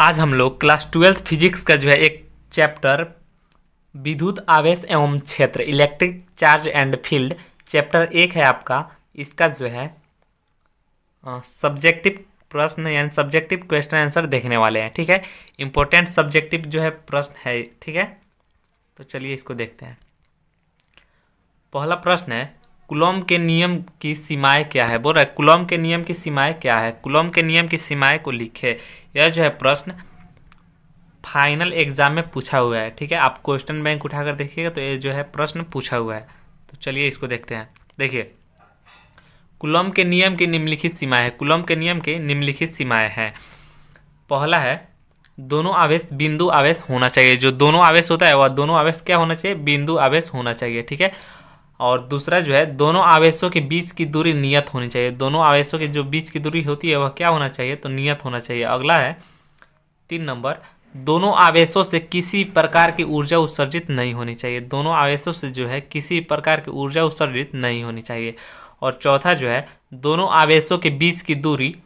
आज हम लोग क्लास 12 फिजिक्स का जो है एक चैप्टर विद्युत आवेश एवं क्षेत्र electric charge and field chapter 1 है आपका। इसका जो है सब्जेक्टिव प्रश्न यानी सब्जेक्टिव क्वेश्चन आंसर देखने वाले हैं। ठीक है, इंपॉर्टेंट सब्जेक्टिव जो है प्रश्न है। ठीक है, तो चलिए इसको देखते हैं। पहला प्रश्न है, कूलॉम के नियम की सीमाएं क्या है। बोल रहा है कूलॉम के नियम की सीमाएं क्या है। कूलॉम के नियम की सीमाएं को लिखे। यह जो है प्रश्न फाइनल एग्जाम में पूछा हुआ है। ठीक है, आप क्वेश्चन बैंक उठाकर देखिएगा तो ये जो है प्रश्न पूछा हुआ है। तो चलिए इसको देखते हैं। देखिए, कूलॉम के नियम की निम्नलिखित सीमाएं है। कूलॉम के नियम की निम्नलिखित सीमाएं हैं। पहला है, दोनों आवेश बिंदु आवेश होना चाहिए। जो दोनों आवेश होता है वह दोनों आवेश क्या होना चाहिए, बिंदु आवेश होना चाहिए। ठीक है, और दूसरा जो है, दोनों आवेशों के बीच की दूरी नियत होनी चाहिए। दोनों आवेशों के जो बीच की दूरी होती है वह क्या होना चाहिए, तो नियत होना चाहिए। अगला है 3 नंबर, दोनों आवेशों से किसी प्रकार की ऊर्जा उत्सर्जित नहीं होनी चाहिए। दोनों आवेशों से जो है किसी प्रकार की ऊर्जा उत्सर्जित नहीं होनी चाहिए। और चौथा जो है, दोनों आवेशों के बीच की दूरी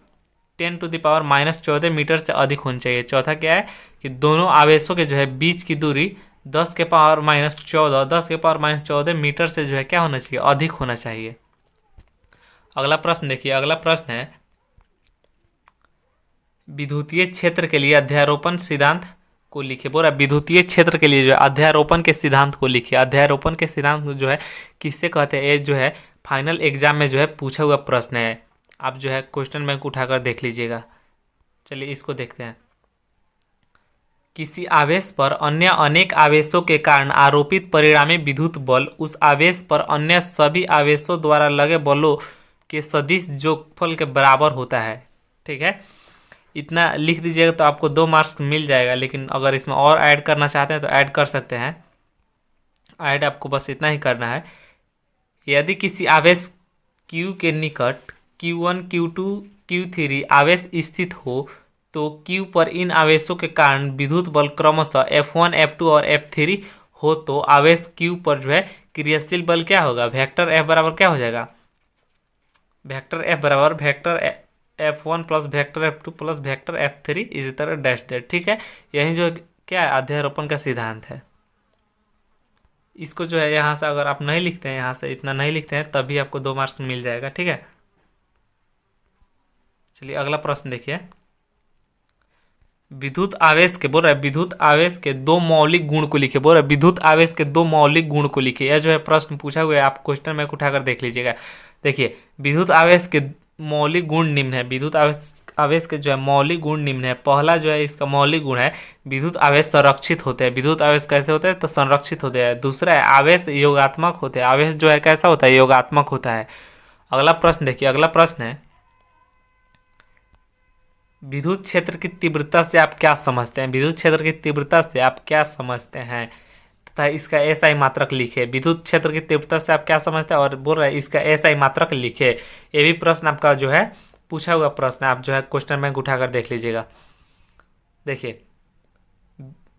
10⁻⁻14 मीटर से अधिक होनी चाहिए। चौथा क्या है कि दोनों आवेशों के जो है बीच की दूरी 10⁻14 मीटर से जो है क्या होना चाहिए, अधिक होना चाहिए। अगला प्रश्न देखिए। अगला प्रश्न है, विद्युतीय क्षेत्र के लिए अध्यारोपण सिद्धांत को लिखिए। बोल रहा है विद्युतीय क्षेत्र के लिए जो है अध्यारोपण के सिद्धांत को लिखिए। अध्यारोपण के सिद्धांत जो है किससे कहते हैं, ये जो है फाइनल एग्जाम में जो है पूछा हुआ प्रश्न है। आप जो है क्वेश्चन बैंक उठाकर देख लीजिएगा। चलिए इसको देखते हैं। किसी आवेश पर अन्य अनेक आवेशों के कारण आरोपित परिणामी विद्युत बल उस आवेश पर अन्य सभी आवेशों द्वारा लगे बलों के सदिश जोगफल के बराबर होता है। ठीक है, इतना लिख दीजिएगा तो आपको 2 मार्क्स मिल जाएगा। लेकिन अगर इसमें और ऐड करना चाहते हैं तो ऐड कर सकते हैं। ऐड आपको बस इतना ही करना है। यदि किसी आवेश Q के निकट Q1, Q2, Q3 आवेश स्थित हो तो Q पर इन आवेशों के कारण विद्युत बल क्रमशः F1, F2 और F3 हो तो आवेश Q पर जो है क्रियाशील बल क्या होगा, वेक्टर F बराबर क्या हो जाएगा, वेक्टर F बराबर vector F1 plus vector F2 plus vector F3 इसी तरह डैश डैश। ठीक है, यही जो क्या है अध्यारोपण का सिद्धांत है। इसको जो है यहाँ से अगर आप नहीं लिखते हैं, यहाँ से इतना नहीं लिखते हैं, तभी आपको 2 मार्क्स मिल जाएगा। ठीक है, चलिए अगला प्रश्न देखिए। विद्युत आवेश के बोल रहा है विद्युत आवेश के 2 मौलिक गुण को लिखिए। बोल रहा है विद्युत आवेश के 2 मौलिक गुण को लिखिए। यह जो है प्रश्न पूछा हुआ है, आप क्वेश्चन में उठाकर देख लीजिएगा। देखिए, विद्युत आवेश के मौलिक गुण निम्न है। विद्युत आवेश के जो है मौलिक गुण निम्न है। पहला जो है इसका मौलिक गुण है, विद्युत आवेश संरक्षित होते हैं। विद्युत आवेश कैसे होते हैं, तो संरक्षित होते हैं। दूसरा है, आवेश योगात्मक होते हैं। आवेश जो है कैसा होता है, योगात्मक होता है। अगला प्रश्न देखिए। अगला प्रश्न है, विद्युत क्षेत्र की तीव्रता से आप क्या समझते हैं। विद्युत क्षेत्र की तीव्रता से आप क्या समझते हैं तथा इसका SI मात्रक लिखे। विद्युत क्षेत्र की तीव्रता से आप क्या समझते हैं और बोल रहे हैं इसका SI मात्रक लिखे। ये भी प्रश्न आपका जो है पूछा हुआ प्रश्न है। आप जो है क्वेश्चन बैंक उठाकर देख लीजिएगा। देखिए,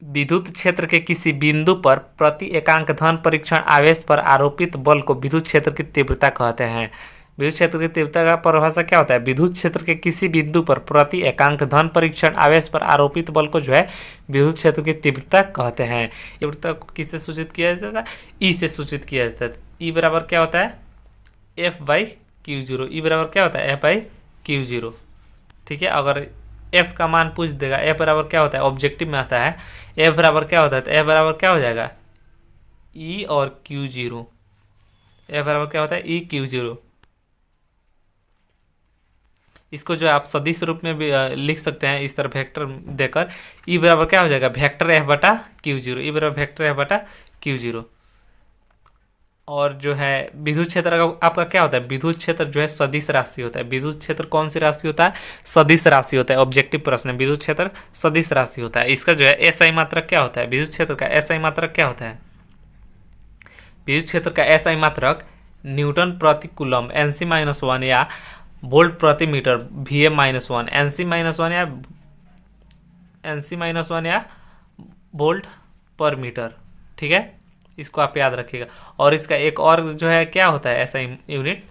विद्युत क्षेत्र के किसी बिंदु पर प्रति एकांक धन परीक्षण आवेश पर आरोपित बल को विद्युत क्षेत्र की तीव्रता कहते हैं। विद्युत क्षेत्र की तीव्रता का परिभाषा क्या होता है, विद्युत क्षेत्र के किसी बिंदु पर प्रति एकांक धन परीक्षण आवेश पर आरोपित बल को जो है विद्युत क्षेत्र की तीव्रता कहते हैं। तीव्रता को किससे सूचित किया जाता है, ई से सूचित किया जाता है। ई बराबर क्या होता है, F/Q0। ई बराबर क्या होता है, F/Q0। ठीक है, अगर F का मान पूछ देगा, F बराबर क्या होता है, ऑब्जेक्टिव में आता है F बराबर क्या होता है, तो F बराबर क्या हो जाएगा, E और Q0। F बराबर क्या होता है, EQ0। इसको जो है आप सदिश रूप में भी लिख सकते हैं इस तरह वेक्टर देकर। ई बराबर क्या हो जाएगा, वेक्टर F/Q0। ई बराबर वेक्टर F/Q0। और जो है विद्युत क्षेत्र का आपका क्या होता है, विद्युत क्षेत्र जो है सदिश राशि होता है। विद्युत क्षेत्र कौन सी राशि होता है, सदिश राशि होता है। ऑब्जेक्टिव प्रश्न है, विद्युत क्षेत्र सदिश राशि होता है। इसका जो है SI मात्रक क्या होता है, विद्युत क्षेत्र का SI मात्रक क्या होता है, विद्युत क्षेत्र का SI मात्रक न्यूटन प्रति कूलम NC-1 या वोल्ट प्रति मीटर Vm-1 NC-1 या वोल्ट पर मीटर। ठीक है, इसको आप याद रखिएगा। और इसका एक और जो है क्या होता है ऐसा unit,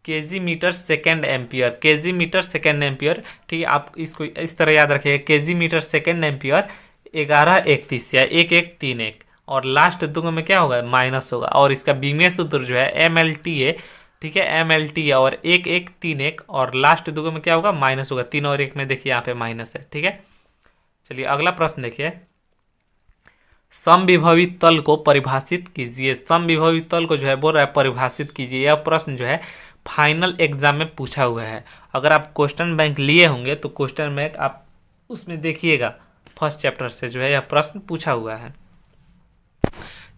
KG metre second ampere, KG metre second ampere. ठीक है, आप इसको इस तरह याद रखिएगा, केजी मीटर सेकेंड एम्पियर 1131 या 1131, और लास्ट दुगो में क्या होगा, माइनस होगा, और इसका बीमीय सूत्र जो है MLTA। ठीक है, MLTA और 1131, और लास्ट दुगो में क्या होगा, माइनस होगा। 3 और 1 में देखिए यहाँ पे माइनस है। ठीक है, चलिए अगला प्रश्न देखिए, समविभवी तल को परिभाषित कीजिए। समविभवी तल को जो है बोल रहा है परिभाषित कीजिए। यह प्रश्न जो है फाइनल एग्जाम में पूछा हुआ है। अगर आप क्वेश्चन बैंक लिए होंगे तो क्वेश्चन बैंक आप उसमें देखिएगा, फर्स्ट चैप्टर से जो है यह प्रश्न पूछा हुआ है।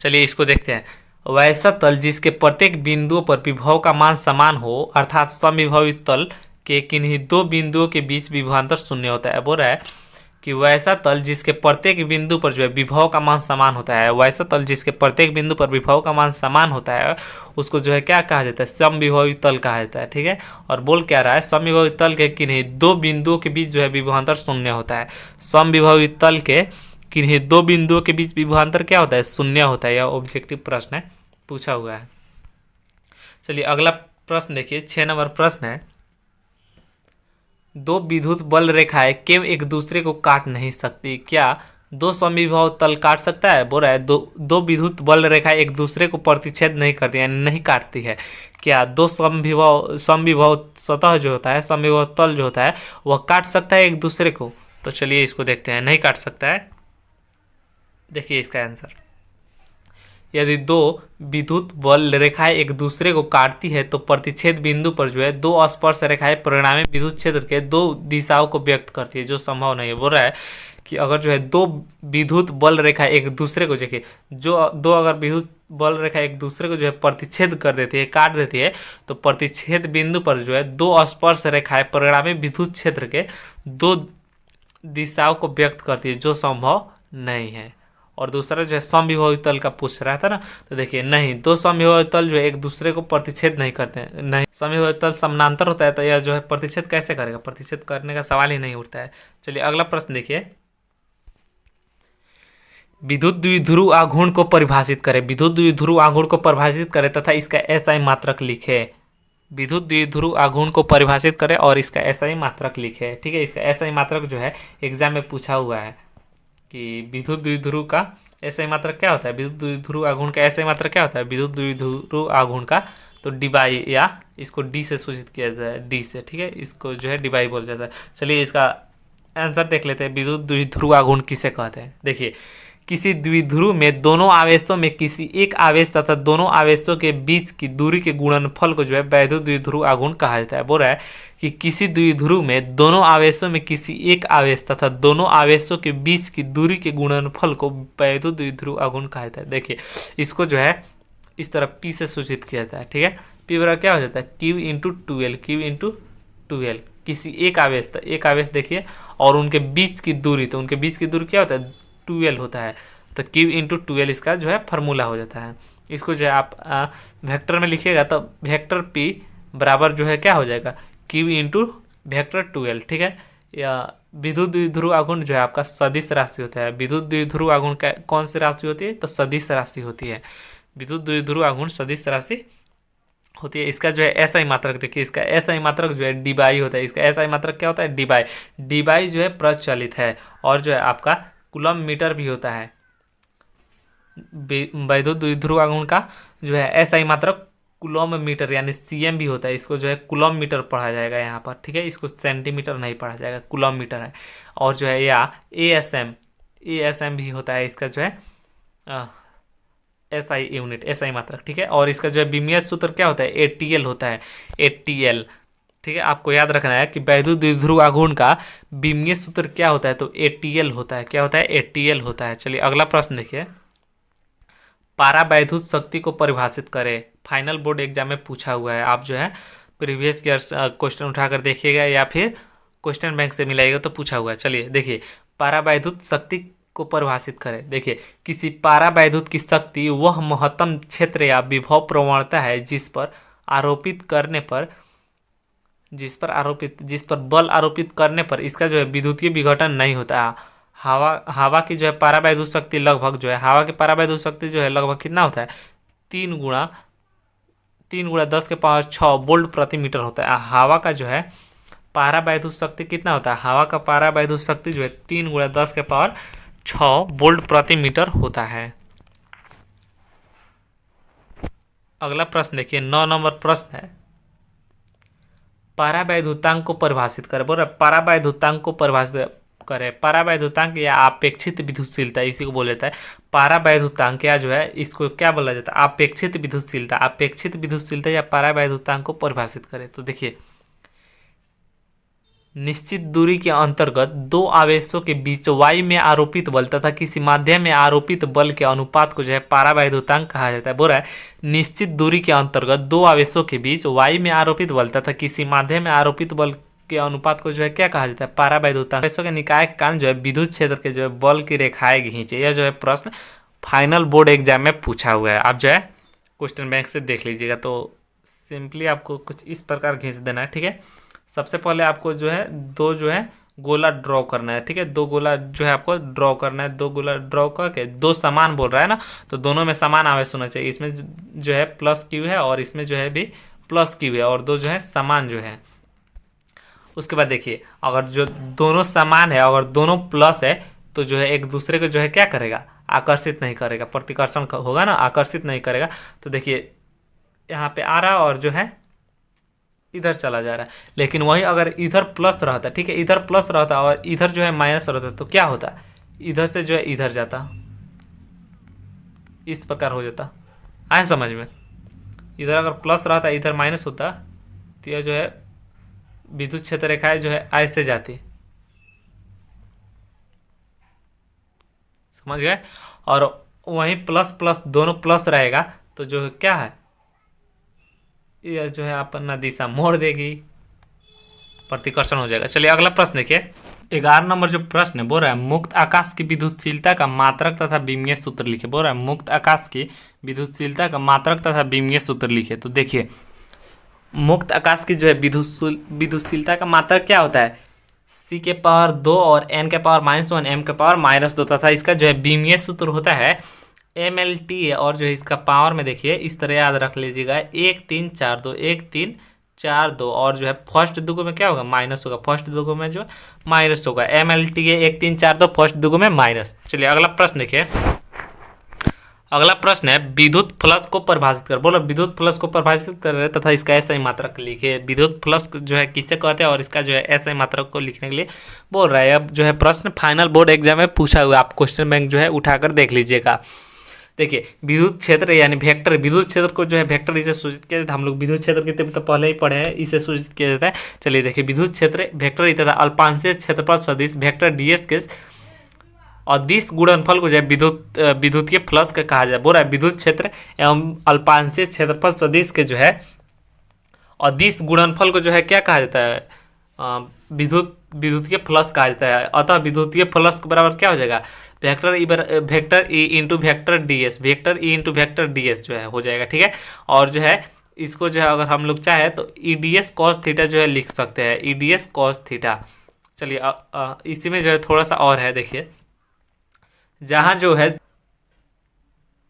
चलिए इसको देखते हैं। वैसा तल जिसके प्रत्येक बिंदुओं पर विभव का मान समान हो, अर्थात समविभवी तल के किन्हीं दो बिंदुओं के बीच विभवांतर शून्य होता है। बोल रहा है कि वैसा तल जिसके प्रत्येक बिंदु पर जो है विभव का मान समान होता है, वैसा तल जिसके प्रत्येक बिंदु पर विभव का मान समान होता है, उसको जो है क्या कहा जाता है, समविभवी तल कहा जाता है। ठीक है, और बोल क्या रहा है, समविभवी तल के किन्हीं दो बिंदुओं के बीच जो है विभवांतर शून्य होता है। समविभवी तल के किन्हीं दो बिंदुओं के बीच विभवांतर क्या होता है, शून्य होता है। यह ऑब्जेक्टिव प्रश्न है, पूछा हुआ है। चलिए अगला प्रश्न देखिए, 6 नंबर प्रश्न है, दो विद्युत बल रेखाएं केवल एक दूसरे को काट नहीं सकती, क्या दो समविभव तल काट सकता है। बोल रहा है दो विद्युत बल रेखाएं एक दूसरे को प्रतिच्छेद नहीं करती, यानी नहीं काटती है। क्या दो समविभव सतह जो होता है, समविभव तल जो होता है, वह काट सकता है एक दूसरे को। तो चलिए इसको देखते हैं, नहीं काट सकता है। देखिए इसका आंसर, यदि दो विद्युत बल रेखाएं एक दूसरे को काटती है तो प्रतिच्छेद बिंदु पर जो है दो स्पर्श रेखाएं परिणामी विद्युत क्षेत्र के दो दिशाओं को व्यक्त करती है, जो संभव नहीं है। बोल रहा है कि अगर जो है दो विद्युत बल रेखा एक दूसरे को, देखिए जो दो अगर विद्युत बल रेखा एक दूसरे को जो है प्रतिच्छेद कर देती है, काट देती है, तो प्रतिच्छेद बिंदु पर जो है दो स्पर्श रेखाएं परिणामी विद्युत क्षेत्र के दो दिशाओं को व्यक्त करती है, जो संभव नहीं है। और दूसरा जो है समविभवी तल का पूछ रहा था ना, तो देखिए नहीं, दो समविभवी तल जो है एक दूसरे को प्रतिच्छेद नहीं करते हैं। नहीं, समविभवी तल समानांतर होता है, तो यह जो है प्रतिच्छेद कैसे करेगा, प्रतिच्छेद करने का सवाल ही नहीं उठता है। चलिए अगला प्रश्न देखिए, विद्युत द्विध्रुव आघूर्ण को परिभाषित करें। विद्युत द्विध्रुव आघूर्ण को परिभाषित करें तथा इसका SI मात्रक लिखे। विद्युत द्विध्रुव आघूर्ण को परिभाषित करें और इसका SI मात्रक लिखे। ठीक है, इसका SI मात्रक जो है एग्जाम में पूछा हुआ है कि विद्युत द्विध्रुव का SI मात्रक क्या होता है, विद्युत द्विध्रुव आघूर्ण का SI मात्रक क्या होता है, विद्युत द्विध्रुव आघूर्ण का तो डिबाई, या इसको D से सूचित किया जाता है, D से। ठीक है, इसको जो है डिबाई बोला जाता है। चलिए इसका आंसर देख लेते हैं, विद्युत द्विध्रुव आघूर्ण किसे कहते हैं। देखिए, किसी द्विध्रुव में दोनों आवेशों में किसी एक आवेश तथा दोनों आवेशों के बीच की दूरी के गुणनफल को जो है वैद्युत द्विध्रुव आघूर्ण कहा जाता है। बोल रहा है कि किसी द्विध्रुव में दोनों आवेशों में किसी एक आवेश तथा दोनों आवेशों के बीच की दूरी के गुणनफल को वैद्युत द्विध्रुव आघूर्ण कहा जाता है। देखिए इसको जो है इस तरह P से सूचित किया जाता है। ठीक है, P बराबर क्या हो जाता है, Q इंटू 12, Q इंटू 12। किसी एक आवेश, तो एक आवेश देखिए और उनके बीच की दूरी, तो उनके बीच की दूरी क्या होता है, 12 होता है, तो Q इंटू 12 इसका जो है फार्मूला हो जाता है। इसको जो है आप वेक्टर में लिखिएगा तो वेक्टर P बराबर जो है क्या हो जाएगा, Q इंटू वेक्टर 12। ठीक है, या विद्युत द्विध्रुव आघूर्ण जो है आपका सदिश राशि होता है। विद्युत द्विध्रुव आघूर्ण का कौन सी राशि होती है, तो सदिश राशि होती है। विद्युत द्विध्रुव आघूर्ण सदिश राशि होती है। इसका जो है SI मात्रक देखिए, इसका SI मात्रक जो है डिबाई होता है। इसका SI मात्रक क्या होता है, डिबाई। डिबाई जो है प्रचलित है, और जो है आपका कूलम मीटर भी होता है। वैद्युत द्विध्रुव आघूर्ण का जो है SI मात्रक कूलम मीटर यानी CM भी होता है। इसको जो है कूलम मीटर पढ़ा जाएगा यहाँ पर। ठीक है, इसको सेंटीमीटर नहीं पढ़ा जाएगा, कूलम मीटर है। और जो है या ASM भी होता है, इसका जो है SI यूनिट, SI मात्रक। ठीक है, और इसका जो है विमीय सूत्र क्या होता है, ATL होता है, ATL। ठीक है, आपको याद रखना है कि वैद्युत द्विध्रुव आघूर्ण का विमीय सूत्र क्या होता है, तो ATL होता है। क्या होता है, ATL होता है। चलिए अगला प्रश्न देखिए, पारावैद्युत शक्ति को परिभाषित करें। फाइनल बोर्ड एग्जाम में पूछा हुआ है, आप जो है प्रीवियस ईयर क्वेश्चन उठाकर देखिएगा या फिर क्वेश्चन बैंक से मिलाइएगा तो पूछा हुआ है। चलिए देखिए, पारावैद्युत शक्ति को परिभाषित करें। देखिए, किसी पारावैद्युत की शक्ति वह महत्तम क्षेत्र या विभव प्रवणता है जिस पर बल आरोपित करने पर इसका जो है विद्युतीय विघटन नहीं होता है। हवा की जो है पारावैद्युत शक्ति लगभग जो है, हवा की पारावैद्युत शक्ति जो है लगभग कितना होता है, 3 × 10⁶ वोल्ट प्रति मीटर होता है। हवा का जो है पारा वैद्युत शक्ति कितना होता है? हवा का पारा वैद्युत शक्ति जो है 3 × 10⁶ वोल्ट प्रति मीटर होता है। अगला प्रश्न देखिए, 9 नंबर प्रश्न है, परावैद्युतांक को परिभाषित करें। बोल रहे परावैद्युतांक को परिभाषित करें। परावैद्युतांक या अपेक्षित विद्युतशीलता, इसी को बोला जाता है परावैद्युतांक, या जो है इसको क्या बोला जाता है? अपेक्षित विद्युतशीलता। अपेक्षित विद्युतशीलता या परावैद्युतांक को परिभाषित करें तो देखिए, निश्चित दूरी के अंतर्गत दो आवेशों के बीच वायु में आरोपित बल तथा किसी माध्यम में आरोपित बल के अनुपात को जो है परावैद्युतांक कहा जाता है। बोल रहा है निश्चित दूरी के अंतर्गत दो आवेशों के बीच वायु में आरोपित बल तथा किसी माध्यम में आरोपित बल के अनुपात को जो है क्या कहा जाता है? परावैद्युतांक। आवेशों के निकाय के कारण जो है विद्युत क्षेत्र के जो है बल की रेखाएं खींचे। यह जो है प्रश्न फाइनल बोर्ड एग्जाम में पूछा हुआ है। आप जो है क्वेश्चन बैंक से देख लीजिएगा। तो सिंपली आपको कुछ इस प्रकार खींच देना है, ठीक है। सबसे पहले आपको जो है दो जो है गोला ड्रॉ करना है, ठीक है। दो गोला जो है आपको ड्रॉ करना है। दो गोला ड्रॉ करके दो समान बोल रहा है ना, तो दोनों में समान आवेश होना चाहिए। इसमें जो है प्लस क्यू है और इसमें जो है भी प्लस क्यू है, और दो जो है समान जो है। उसके बाद देखिए, अगर जो दोनों समान है, अगर दोनों प्लस है, तो जो है एक दूसरे को जो है क्या करेगा? आकर्षित नहीं करेगा, प्रतिकर्षण होगा ना, आकर्षित नहीं करेगा। तो देखिए यहाँ पे आ रहा और जो है इधर चला जा रहा है। लेकिन वही अगर इधर प्लस रहता, ठीक है, इधर प्लस रहता और इधर जो है माइनस रहता, तो क्या होता? इधर से जो है इधर जाता, इस प्रकार हो जाता। आए समझ में? इधर अगर प्लस रहता, इधर माइनस होता, तो यह जो है विद्युत क्षेत्र रेखाएं जो है ऐसे जाती, समझ गए। और वहीं प्लस प्लस दोनों प्लस रहेगा, तो जो क्या है, यह जो है अपना दिशा मोड़ देगी, प्रतिकर्षण हो जाएगा। चलिए अगला प्रश्न देखिए, 11 नंबर जो प्रश्न है, बोल रहा है मुक्त आकाश की विद्युतशीलता का मात्रक तथा विमीय सूत्र लिखे। बोल रहा है मुक्त आकाश की विद्युतशीलता का मात्रक तथा विमीय सूत्र लिखे। तो देखिए, मुक्त आकाश की जो है विद्युतशीलता का मात्रक क्या होता है? C⁻² और n⁻⁻1 m⁻⁻2 तथा इसका जो है विमीय सूत्र होता है MLT है। और जो है इसका पावर में देखिए इस तरह याद रख लीजिएगा, 1 3 4 2, 1 3 4 2, और जो है फर्स्ट दुगो में क्या होगा? माइनस होगा। फर्स्ट दुगो में जो माइनस होगा। MLT है 1 3 4 2, फर्स्ट दुगो में माइनस। चलिए अगला प्रश्न देखिए, अगला प्रश्न है विद्युत फ्लक्स को परिभाषित कर। बोलो विद्युत फ्लक्स को परिभाषित कर तथा इसका एसआई मात्रक लिखे। विद्युत फ्लक्स जो है किसे कहते हैं और इसका जो है एसआई मात्रक को लिखने के लिए बोल रहा है। अब जो है प्रश्न फाइनल बोर्ड एग्जाम में पूछा हुआ, आप क्वेश्चन बैंक जो है उठाकर देख लीजिएगा। देखिए विद्युत क्षेत्र यानी वेक्टर, विद्युत क्षेत्र को जो है वेक्टर इसे सूचित किया जाता है। हम लोग विद्युत क्षेत्र के तो पहले ही पढ़े हैं, इसे सूचित किया जाता है। चलिए देखिए, विद्युत क्षेत्र वेक्टर तथा अल्पांशीय क्षेत्रफल सदिश वेक्टर डीएस के अदिश गुणनफल को जो है विद्युतीय फ्लक्स का कहा जाए। बोल रहा है विद्युत क्षेत्र एवं अल्पांशीय क्षेत्रफल सदिश के जो है अदिश गुणनफल को जो है क्या कहा जाता है? विद्युतीय फ्लक्स कहा जाता है। अतः विद्युतीय फ्लक्स के बराबर क्या हो जाएगा? Vector E into vector DS, vector E into vector DS जो है हो जाएगा, ठीक है। और जो है इसको जो है अगर हम लोग चाहे तो ईडीएस कॉस थीटा जो है लिख सकते हैं, ईडीएस कॉस थीटा। चलिए इसी में जो है थोड़ा सा और है, देखिए जहाँ जो है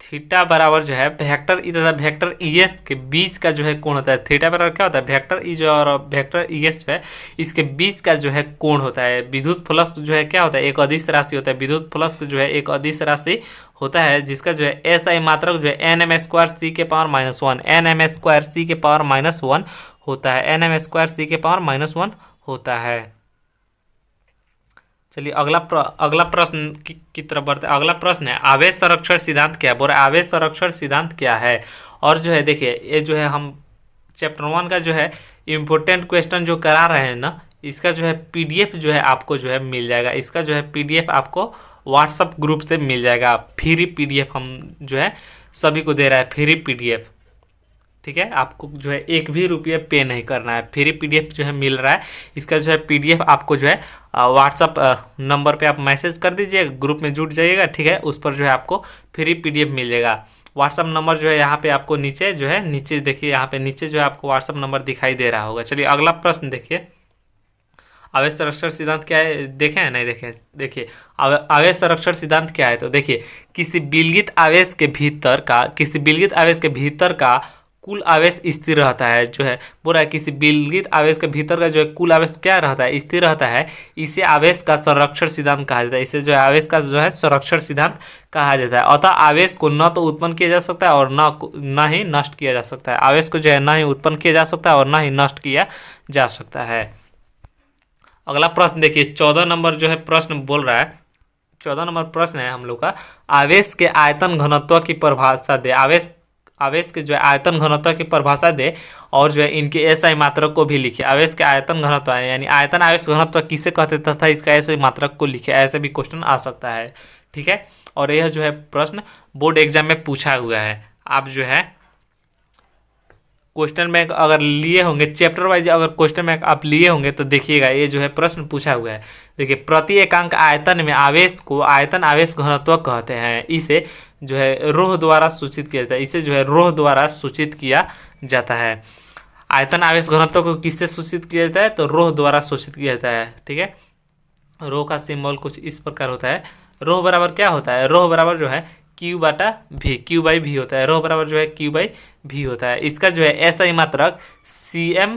थीटा बराबर जो है वेक्टर ई तथा वेक्टर ईएस के बीच का जो है कोण होता है। थीटा बराबर क्या होता है? वेक्टर ई जो और वेक्टर ईएस जो है इसके बीच का जो है कोण होता है। विद्युत फ्लक्स जो है क्या होता है? एक अदिश राशि होता है। विद्युत फ्लक्स जो है एक अदिश राशि होता है जिसका जो है एसआई मात्रक जो है nm²c⁻⁻1, nm²c⁻⁻1 होता है, nm²c⁻⁻1 होता है। चलिए अगला प्रश्न की तरफ बढ़ते हैं। अगला प्रश्न है आवेश संरक्षण सिद्धांत क्या है? बोल रहे आवेश संरक्षण सिद्धांत क्या है? और जो है देखिए, ये जो है हम चैप्टर 1 का जो है इम्पोर्टेंट क्वेश्चन जो करा रहे हैं ना, इसका जो है पीडीएफ जो है आपको जो है मिल जाएगा। इसका जो है पीडीएफ आपको व्हाट्सएप ग्रुप से मिल जाएगा। फ्री पीडीएफ हम जो है सभी को दे रहा है, फ्री पीडीएफ, ठीक है। आपको जो है एक भी रुपये पे नहीं करना है, फ्री पीडीएफ जो है मिल रहा है। इसका जो है पीडीएफ आपको जो है व्हाट्सअप नंबर पे आप मैसेज कर दीजिए, ग्रुप में जुट जाइएगा, ठीक है। उस पर जो है आपको फ्री पीडीएफ मिल जाएगा। व्हाट्सअप नंबर जो है यहाँ पे आपको नीचे जो है नीचे देखिए, यहाँ पे नीचे जो है आपको व्हाट्सअप नंबर दिखाई दे रहा होगा। चलिए अगला प्रश्न देखिए, आवेश संरक्षण सिद्धांत क्या है? देखे हैं? नहीं देखे? देखिए आवेश संरक्षण सिद्धांत क्या है, तो देखिए किसी विलगित आवेश के भीतर का कुल आवेश स्थिर रहता है, जो है बोल रहा है किसी विलगित आवेश के भीतर का जो है कुल आवेश क्या रहता है, स्थिर रहता है। इसे आवेश का संरक्षण सिद्धांत कहा जाता है। इसे जो है आवेश का जो है संरक्षण सिद्धांत कहा जाता है। अतः आवेश को न तो उत्पन्न किया जा सकता है और न ही नष्ट किया जा सकता है। आवेश को जो है न ही उत्पन्न किया जा सकता है और न ही नष्ट किया जा सकता है। अगला प्रश्न देखिए, 14 नंबर जो है प्रश्न बोल रहा है, 14 नंबर प्रश्न है हम लोग का, आवेश के आयतन घनत्व की परिभाषा दे। आवेश के जो है आयतन घनत्व की परिभाषा दे और जो है इनके एसआई मात्रक को भी लिखे। आवेश के आयतन घनत्व यानी आयतन आवेश घनत्व किसे कहते तथा इसका एसआई मात्रक को लिखे। ऐसे भी क्वेश्चन आ सकता है, ठीक है। और यह जो है प्रश्न बोर्ड एग्जाम में पूछा हुआ है। आप जो है क्वेश्चन बैंक अगर लिए होंगे, चैप्टर वाइज अगर क्वेश्चन बैंक आप लिए होंगे तो देखिएगा ये जो है प्रश्न पूछा हुआ है। देखिए, प्रति एकांक आयतन में आवेश को आयतन आवेश घनत्व कहते हैं। इसे जो है रोह द्वारा सूचित किया जाता है। इसे जो है रोह द्वारा सूचित किया जाता है। आयतन आवेश घनत्व को किससे सूचित किया जाता है, तो रोह द्वारा सूचित किया जाता है, ठीक है। रोह का सिंबल कुछ इस प्रकार होता है। रोह बराबर क्या होता है, रोह बराबर जो है क्यू बाटा भी, क्यू बाई भी होता है। रोह बराबर जो है क्यू बाई भी होता है। इसका जो है एसआई मात्रक सीएम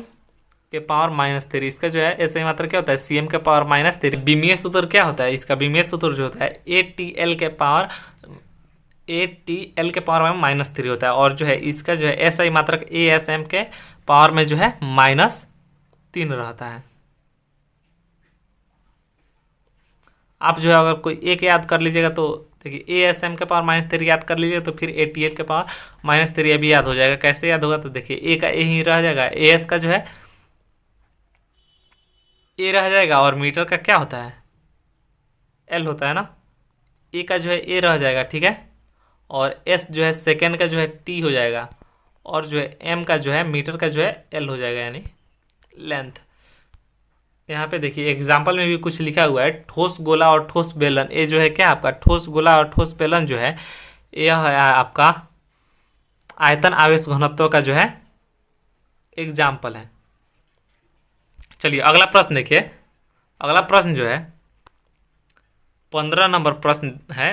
के पावर -3। इसका जो है एसआई मात्रक क्या होता है, सीएम के पावर -3। विमीय सूत्र क्या होता है, इसका विमीय सूत्र जो होता है एटीएल के पावर -3 होता है। और जो है इसका जो है एसआई मात्रक एएसएम के पावर में जो है -3 रहता है। आप जो है अगर कोई एक याद कर लीजिएगा तो देखिए एएसएम के पावर -3 याद कर लीजिएगा तो फिर एटीएल के पावर -3 भी याद हो जाएगा। कैसे याद होगा, तो देखिए ए का ए ही रह जाएगा, एएस का जो है ए रह जाएगा और मीटर का क्या होता है, एल होता है ना। ए का जो है ए रह जाएगा, ठीक है। और एस जो है सेकेंड का जो है टी हो जाएगा और जो है एम का जो है मीटर का जो है एल हो जाएगा, यानी लेंथ। यहाँ पे देखिए एग्जाम्पल में भी कुछ लिखा हुआ है, ठोस गोला और ठोस बेलन। ये जो है क्या आपका ठोस गोला और ठोस बेलन जो है यह है आपका आयतन आवेश घनत्व का जो है एग्जाम्पल है। चलिए अगला प्रश्न देखिए। अगला प्रश्न जो है 15 नंबर प्रश्न है,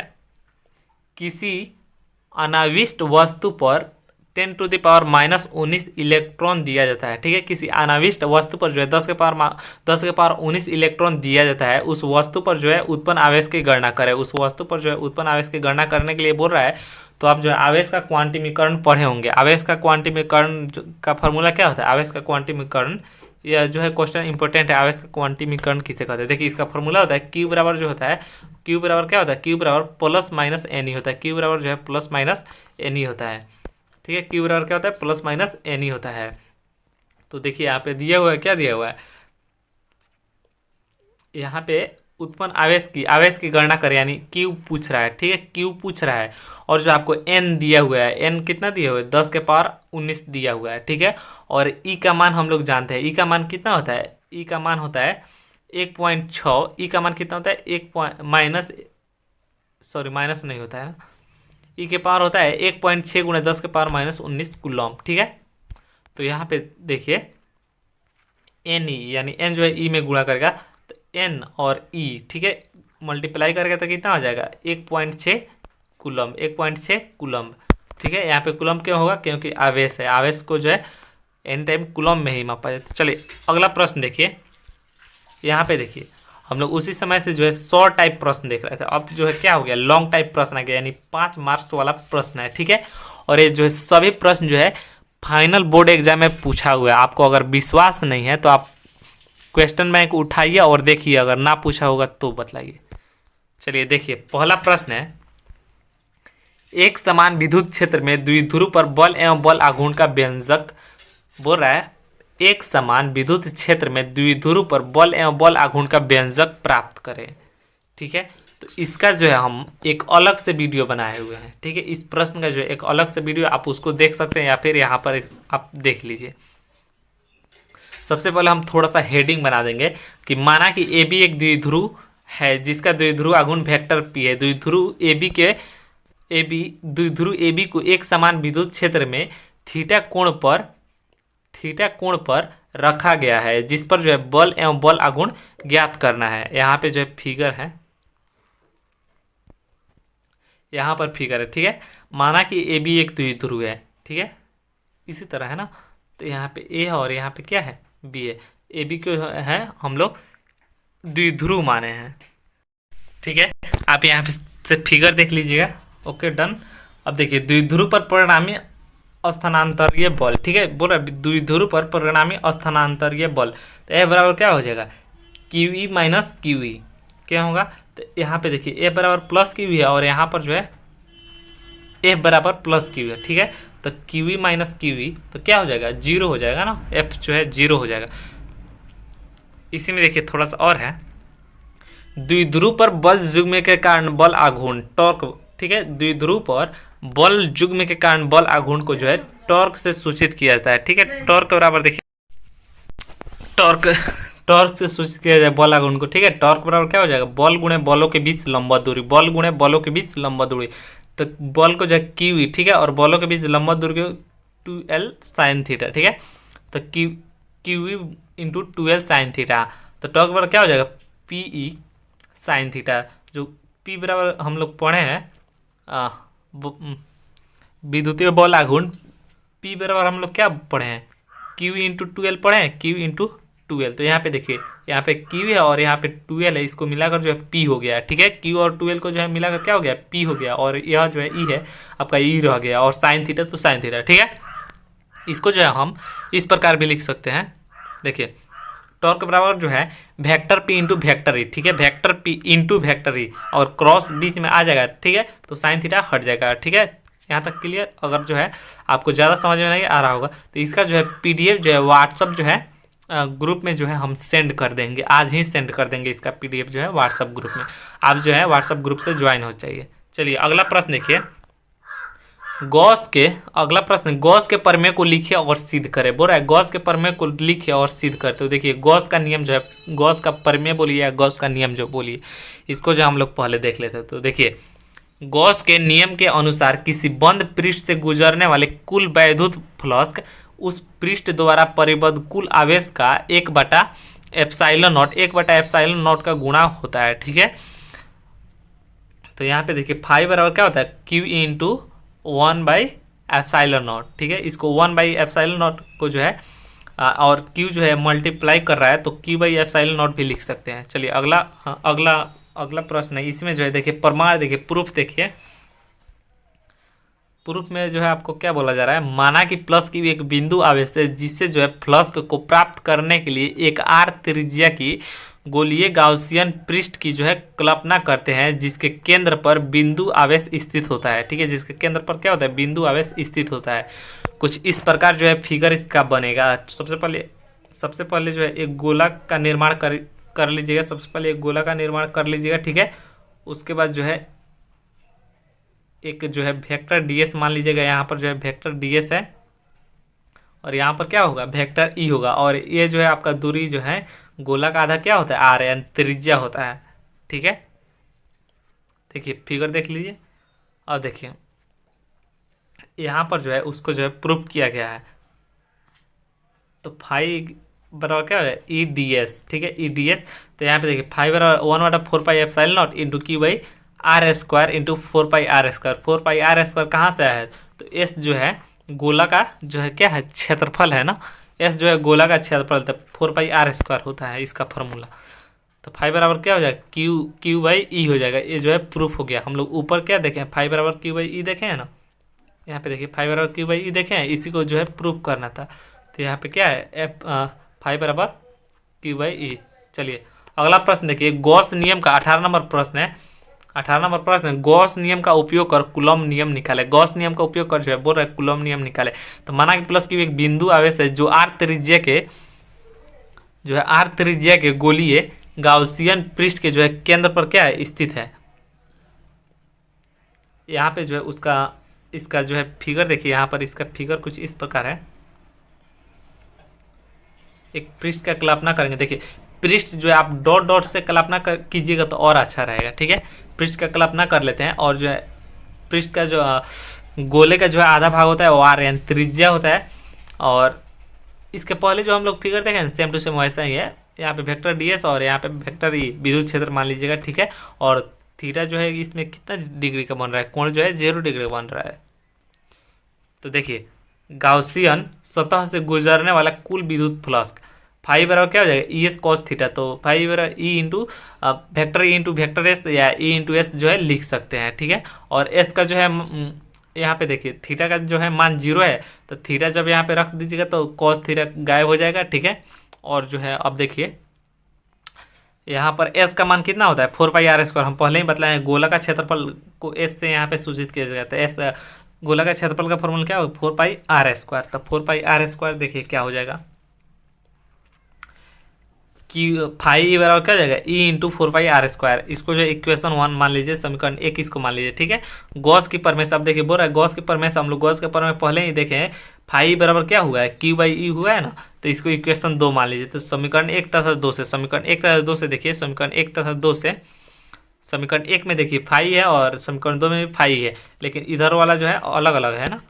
किसी अनाविष्ट वस्तु पर 10⁻⁻19 इलेक्ट्रॉन दिया जाता है, ठीक है। किसी अनाविष्ट वस्तु पर जो है 10⁻19 इलेक्ट्रॉन दिया जाता है। उस वस्तु पर जो है उत्पन्न आवेश की गणना करें। उस वस्तु पर जो है उत्पन्न आवेश की गणना करने के लिए बोल रहा है। तो आप जो है आवेश का क्वांटिमीकरण पढ़े होंगे। आवेश का क्वांटिमीकरण का फॉर्मूला क्या होता है, आवेश का क्वांटिमीकरण, यह जो है क्वेश्चन इंपॉर्टेंट है। आवेश का क्वांटिमीकरण किसे कहते हैं, देखिए इसका फॉर्मूला होता है क्यू बराबर जो होता है, क्यू बराबर क्या होता है, क्यू बराबर +-NE होता है। क्यू बराबर जो है +-NE होता है, ठीक है। क्यू बराबर क्या होता है, +-NE होता है। तो देखिए यहाँ पे दिया हुआ है, क्या दिया हुआ है यहाँ पे, उत्पन्न आवेश की गणना करें, यानी क्यू पूछ रहा है, ठीक है। क्यू पूछ रहा है और जो आपको एन दिया हुआ है, एन कितना दिया हुआ है, 10⁻19 दिया हुआ है, ठीक है। और ई का मान हम लोग जानते हैं, ई का मान कितना होता है, ई का मान होता है 1.6। ई का मान कितना होता है, माइनस नहीं होता है ना, ई के पावर होता है 1.6 × 10⁻19 कूलम, ठीक है। तो यहाँ पे देखिए एन ई, यानी एन जो है ई में गुणा करेगा तो एन और ई, ठीक है, मल्टीप्लाई करेगा तो कितना हो जाएगा 1.6 कूलम, 1.6 कूलम, ठीक है। यहाँ पे कूलम क्यों होगा, क्योंकि आवेश है। आवेश को जो है एन टाइम कूलम में ही मापा जाता है। चलिए अगला प्रश्न देखिए। यहाँ पे देखिए हम लोग उसी समय से जो है शॉर्ट टाइप प्रश्न देख रहे थे, अब जो है क्या हो गया, लॉन्ग टाइप प्रश्न आ गया, यानी 5 मार्क्स वाला प्रश्न है, ठीक है। और ये जो है सभी प्रश्न जो है फाइनल बोर्ड एग्जाम में पूछा हुआ है। आपको अगर विश्वास नहीं है तो आप क्वेश्चन बैंक उठाइए और देखिए, अगर ना पूछा होगा तो बतलाइए। चलिए देखिए पहला प्रश्न है, एक समान विद्युत क्षेत्र में द्विध्रुव पर बल एवं बल आघूर्ण का व्यंजक बोल रहा है। एक समान विद्युत क्षेत्र में द्विध्रुव पर बल एवं बल आघूर्ण का व्यंजक प्राप्त करें, ठीक है। तो इसका जो है हम एक अलग से वीडियो बनाए हुए हैं, ठीक है। इस प्रश्न का जो है एक अलग से वीडियो आप उसको देख सकते हैं या फिर यहाँ पर आप देख लीजिए। सबसे पहले हम थोड़ा सा हेडिंग बना देंगे कि माना कि ए बी एक द्विध्रुव है जिसका द्विध्रुव आघूर्ण वेक्टर पी है। द्विध्रुव ए बी को एक समान विद्युत क्षेत्र में थीटा कोण पर रखा गया है, जिस पर जो है बल एवं बल आघूर्ण ज्ञात करना है। यहाँ पे जो है फिगर है, यहाँ पर फिगर है, ठीक है। माना कि ए बी एक द्विध्रुव है, ठीक है। इसी तरह है ना। तो यहाँ पे ए है और यहाँ पे क्या है, बी है। ए बी को है हम लोग द्विध्रुव माने हैं। ठीक है, आप यहाँ पे से फिगर देख लीजिएगा। Okay done. अब देखिए द्विध्रुव पर परिणामी स्थानांतरीय बल, ठीक है, बोल रहा है द्विध्रुव पर परिणामी स्थानांतरीय बल। तो ए बराबर क्या हो जाएगा, Q E minus Q E. क्या होगा, तो यहाँ पे देखिए ए बराबर प्लस क्यू ई है और यहाँ पर जो है एफ बराबर प्लस क्यू है। ठीक है, तो Q E minus Q E तो क्या हो जाएगा, जीरो हो जाएगा ना, एफ जो है जीरो हो जाएगा। इसी में देखिए थोड़ा सा और है, द्विध्रुव पर बल युग्म के कारण बल आघूर्ण टॉर्क। ठीक है, द्विध्रुव पर बल युग्म के कारण बल आघूर्ण को जो है टॉर्क से सूचित किया जाता है। ठीक है, टॉर्क बराबर देखिए टॉर्क टॉर्क से सूचित किया जाए बल आघूर्ण को। ठीक है, टॉर्क बराबर क्या हो जाएगा, बल गुणे बलों के बीच लंबवत दूरी, बल गुणे बलों के बीच लंबवत दूरी। तो बल को जो है क्यू ई, ठीक है, और बलों के बीच लंबवत दूरी को 2l साइन थीटा। ठीक है, तो Q E into 2l sine theta. तो टॉर्क बराबर क्या हो जाएगा, पी ई साइन थीटा। जो पी बराबर हम लोग पढ़े हैं विद्युतीय बल आघूर्ण, पी बराबर हम लोग क्या पढ़े हैं, क्यू इंटू 2l पढ़े हैं, क्यू इंटू 2l। तो यहाँ पे देखिए यहाँ पे क्यू है और यहाँ पे 2l है, इसको मिलाकर जो है पी हो गया। ठीक है, क्यू और 2l को जो है मिलाकर क्या हो गया, पी हो गया, और यह जो है ई है आपका ई रह गया, और साइन थीटा तो साइन थीटा। ठीक है, इसको जो है हम इस प्रकार भी लिख सकते हैं। देखिए टॉर्क बराबर जो है vector P into vector E. ठीक है, vector P into vector E, और क्रॉस बीच में आ जाएगा। ठीक है, तो साइन थीटा हट जाएगा। ठीक है, यहाँ तक क्लियर। अगर जो है आपको ज़्यादा समझ में नहीं आ रहा होगा तो इसका जो है पीडीएफ जो है व्हाट्सअप जो है ग्रुप में जो है हम सेंड कर देंगे, आज ही सेंड कर देंगे इसका पीडीएफ जो है व्हाट्सअप ग्रुप में। आप जो है व्हाट्सअप ग्रुप से ज्वाइन हो जाइए। चलिए अगला प्रश्न देखिए, अगला प्रश्न, गॉस के प्रमेय को लिखिए और सिद्ध करें। बोल रहा है गॉस के प्रमेय को लिखिए और सिद्ध करते हो। देखिए गॉस का नियम जो है, गॉस का प्रमेय बोलिए या गॉस का नियम जो बोलिए, इसको जो हम लोग पहले देख लेते हैं। तो देखिए गॉस के नियम के अनुसार किसी बंद पृष्ठ से गुजरने वाले कुल वैद्युत फ्लक्स उस पृष्ठ द्वारा परिबद्ध कुल आवेश का 1/एप्सिलॉन नॉट का गुणा होता है। ठीक है, तो यहाँ पे देखिए फाइव बराबर क्या होता है, क्यू इंटू 1/एप्सिलॉन नॉट। ठीक है, इसको 1/एप्सिलॉन नॉट को जो है और क्यू जो है मल्टीप्लाई कर रहा है तो q/एप्सिलॉन नॉट भी लिख सकते हैं। चलिए अगला प्रश्न है, इसमें जो है देखिए प्रमाण, देखिए प्रूफ देखिए। प्रूफ में जो है आपको क्या बोला जा रहा है, माना कि प्लस की एक बिंदु आवेश है जिससे जो है फ्लक्स को प्राप्त करने के लिए एक r त्रिज्या की गोलीय गाउसियन पृष्ठ की जो है कल्पना करते हैं जिसके केंद्र पर बिंदु आवेश स्थित होता है। ठीक है, जिसके केंद्र पर क्या होता है, बिंदु आवेश स्थित होता है। कुछ इस प्रकार जो है फिगर इसका बनेगा। सबसे पहले जो है एक गोला का निर्माण कर लीजिएगा। सबसे पहले एक गोला का निर्माण कर लीजिएगा। ठीक है, उसके बाद जो है एक जो है वेक्टर ds मान लीजिएगा। यहाँ पर जो है वेक्टर ds है और यहाँ पर क्या होगा, वेक्टर ई होगा, और ये जो है आपका दूरी जो है गोला का आधा क्या होता है, आर यानी त्रिज्या होता है। ठीक है, देखिए फिगर देख लीजिए और देखिए यहाँ पर जो है उसको जो है प्रूफ किया गया है। तो फाइव बराबर क्या होगा, ई डी एस। ठीक है, ई डी एस। तो यहाँ पे देखिए फाइव बराबर 1/4πε0 into q by r square into 4πr²। 4πr² कहाँ से आया है, तो एस जो है गोला का जो है क्या है, क्षेत्रफल है ना, एस जो है गोला का क्षेत्रफल, तो 4πr² होता है इसका फॉर्मूला। तो फाइव बराबर क्या हो जाएगा, क्यू बाई ई हो जाएगा। ये जो है प्रूफ हो गया। हम लोग ऊपर क्या देखें, फाइव बराबर क्यू बाई ई देखे हैं ना, यहाँ पे देखिए फाइव बराबर क्यू बाई ई देखे हैं, इसी को जो है प्रूफ करना था। तो यहाँ पे क्या है, फाइव बराबर क्यू बाई ई। चलिए अगला प्रश्न देखिए, गॉस नियम का 18 नंबर प्रश्न है। 18 नंबर प्रश्न, गॉस नियम का उपयोग कर कूलॉम नियम निकाले। गॉस नियम का उपयोग कर जो है बोल रहा है कूलॉम नियम निकाले। तो माना कि प्लस की एक बिंदु आवेश है जो आर त्रिज्या के गोलीय गाउसियन पृष्ठ के जो है केंद्र पर क्या है, स्थित है। यहाँ पे जो है इसका जो है फिगर देखिए, यहाँ पर इसका फिगर कुछ इस प्रकार है। एक पृष्ठ का कल्पना करेंगे। देखिए पृष्ठ जो है आप डॉट डॉट से कल्पना कीजिएगा तो और अच्छा रहेगा। ठीक है, पृष्ठ का कल्पना कर लेते हैं, और जो है पृष्ठ का जो गोले का जो है आधा भाग होता है वो आर यानी त्रिज्या होता है। और इसके पहले जो हम लोग फिगर देखें सेम टू सेम वैसा ही है। यहाँ पे वेक्टर ds और यहाँ पे वेक्टर ई विद्युत क्षेत्र मान लीजिएगा। ठीक है, और थीटा जो है इसमें कितना डिग्री का बन रहा है, कोण जो है 0 डिग्री का बन रहा है। तो देखिए गाउसियन सतह से गुजरने वाला कुल विद्युत फ्लक्स। फाइव बराबर क्या हो जाएगा, ई एस कॉस थीटा। तो फाइव बराबर ई इंटू वेक्टर एस या ई इंटू एस जो है लिख सकते हैं, ठीक है। और एस का जो है यहाँ पे देखिए थीटा का जो है मान 0 है, तो थीटा जब यहाँ पे रख दीजिएगा तो कॉस थीटा गायब हो जाएगा, ठीक है। और जो है अब देखिए यहाँ पर एस का मान कितना होता है, 4 पाई r²। हम पहले ही बताए हैं गोला का क्षेत्रफल को एस से यहाँ पे सूचित किया जाता है। एस गोला का क्षेत्रफल का फॉर्मूला क्या हो, 4 पाई r²। तब 4 पाई r² देखिए क्या हो जाएगा कि फाइव बराबर क्या हो जाएगा, ई इंटू 4 पाई r²। इसको जो इक्वेशन 1 मान लीजिए, समीकरण 1 इसको मान लीजिए, ठीक है। गॉस की प्रमेय अब देखिए बोल रहा है, गॉस की प्रमेय हम लोग गॉस के प्रमेय पहले ही देखे हैं। फाइव बराबर क्या हुआ है, Q/E हुआ है ना, तो इसको इक्वेशन 2 मान लीजिए। तो समीकरण 1 तथा 2 से, समीकरण 1 तथा 2 से देखिए, समीकरण 1 तथा 2 से, समीकरण 1 में देखिए फाइव है और समीकरण 2 में भी फाइव है, लेकिन इधर वाला जो है अलग अलग है ना।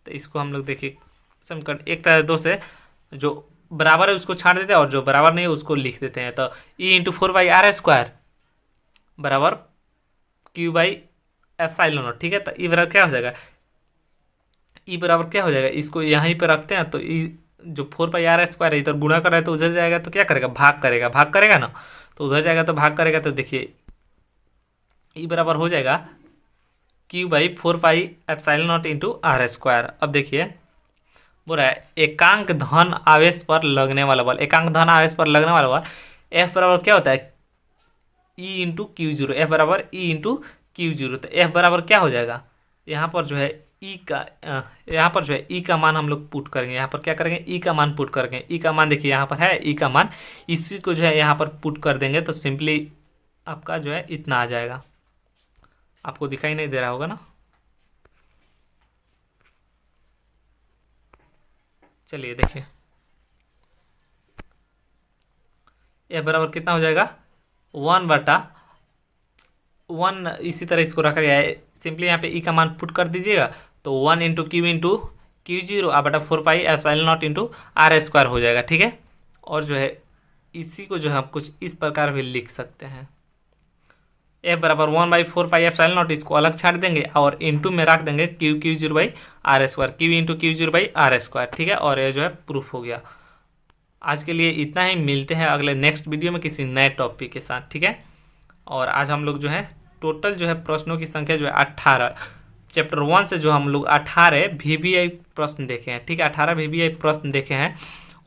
तो इसको हम लोग देखिए समीकरण 1 तथा 2 से जो बराबर है उसको छाड़ देते हैं और जो बराबर नहीं है उसको लिख देते हैं। तो ई इंटू 4 पाई r² बराबर Q/ε0, ठीक है। तो ई बराबर क्या हो जाएगा, ई बराबर क्या हो जाएगा, इसको यहीं पे रखते हैं। तो ई जो 4 पाई r² है इधर गुणा कर रहा है तो उधर जाएगा तो क्या करेगा, भाग करेगा ना। तो उधर जाएगा तो भाग करेगा। तो देखिए ई बराबर हो जाएगा Q/4 पाई ε0 इंटू r²। अब देखिए बोल रहा है एकांक धन आवेश पर लगने वाला बल, एकांक धन आवेश पर लगने वाला बल F बराबर क्या होता है, E इंटू Q0। F बराबर E इंटू Q0। तो F बराबर क्या हो जाएगा, यहाँ पर जो है E का यहाँ पर जो है E का मान हम लोग पुट करेंगे। यहाँ पर क्या करेंगे, E का मान पुट करेंगे। E का मान देखिए यहाँ पर है E का मान, इसी को जो है यहाँ पर पुट कर देंगे तो सिंपली आपका जो है इतना आ जाएगा। आपको दिखाई नहीं दे रहा होगा ना, चलिए देखिए F बराबर कितना हो जाएगा, 1/1। इसी तरह इसको रखा गया है, सिंपली यहाँ पे ई का मान पुट कर दीजिएगा तो 1 इंटू क्यू इंटू Q0 बटा 4 पाई ε0 इंटू r² हो जाएगा, ठीक है। और जो है इसी को जो है हम कुछ इस प्रकार भी लिख सकते हैं, F बराबर 1/4 पाई ε0, इसको अलग छाड़ देंगे और इंटू में रख देंगे Q0/r², Q इंटू Q0/r², ठीक है। और ये जो है प्रूफ हो गया। आज के लिए इतना ही, मिलते हैं अगले नेक्स्ट वीडियो में किसी नए टॉपिक के साथ, ठीक है। और आज हम लोग जो है टोटल जो है प्रश्नों की संख्या जो है 18, चैप्टर 1 से जो हम लोग 18 VBI प्रश्न देखे हैं, ठीक है। 18 VBI प्रश्न देखे हैं,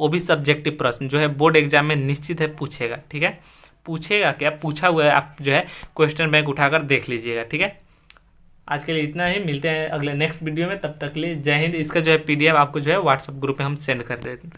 वो भी सब्जेक्टिव प्रश्न जो है बोर्ड एग्जाम में निश्चित है पूछेगा, ठीक है। पूछेगा क्या, पूछा हुआ है, आप जो है क्वेश्चन बैंक उठाकर देख लीजिएगा, ठीक है। आज के लिए इतना ही, मिलते हैं अगले नेक्स्ट वीडियो में, तब तक के लिए जय हिंद। इसका जो है PDF आपको जो है व्हाट्सएप ग्रुप में हम सेंड कर देते हैं।